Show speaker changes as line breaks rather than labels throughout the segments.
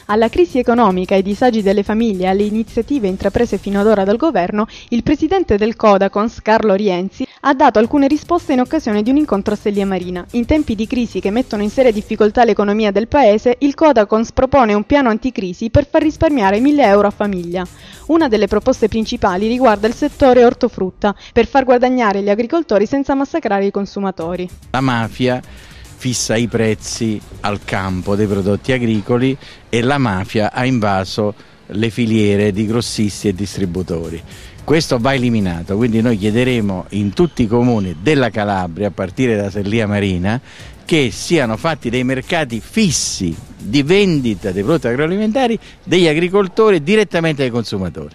Alla crisi economica, ai disagi delle famiglie e alle iniziative intraprese fino ad ora dal governo, il presidente del Codacons, Carlo Rienzi, ha dato alcune risposte in occasione di un incontro a Sellia Marina. In tempi di crisi che mettono in seria difficoltà l'economia del paese, il Codacons propone un piano anticrisi per far risparmiare 1.000 euro a famiglia. Una delle proposte principali riguarda il settore ortofrutta, per far guadagnare gli agricoltori senza massacrare i consumatori.
La mafia fissa i prezzi al campo dei prodotti agricoli e la mafia ha invaso le filiere di grossisti e distributori. Questo va eliminato, quindi noi chiederemo in tutti i comuni della Calabria, a partire da Sellia Marina, che siano fatti dei mercati fissi di vendita dei prodotti agroalimentari degli agricoltori direttamente ai consumatori.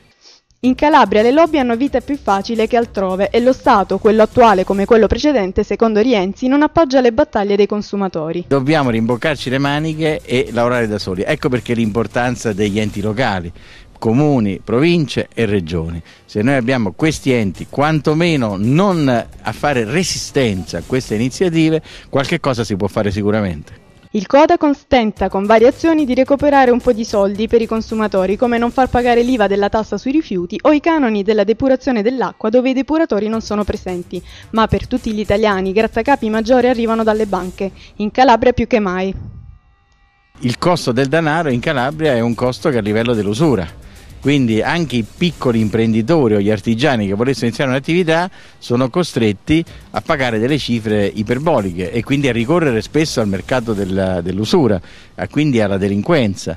In Calabria le lobby hanno vita più facile che altrove e lo Stato, quello attuale come quello precedente, secondo Rienzi, non appoggia le battaglie dei consumatori.
Dobbiamo rimboccarci le maniche e lavorare da soli. Ecco perché l'importanza degli enti locali, comuni, province e regioni. Se noi abbiamo questi enti, quantomeno non a fare resistenza a queste iniziative, qualche cosa si può fare sicuramente.
Il Codacons tenta con varie azioni di recuperare un po' di soldi per i consumatori, come non far pagare l'IVA della tassa sui rifiuti o i canoni della depurazione dell'acqua dove i depuratori non sono presenti. Ma per tutti gli italiani i grattacapi maggiori arrivano dalle banche, in Calabria più che mai.
Il costo del denaro in Calabria è un costo che è a livello dell'usura. Quindi anche i piccoli imprenditori o gli artigiani che volessero iniziare un'attività sono costretti a pagare delle cifre iperboliche e quindi a ricorrere spesso al mercato dell'usura, quindi alla delinquenza.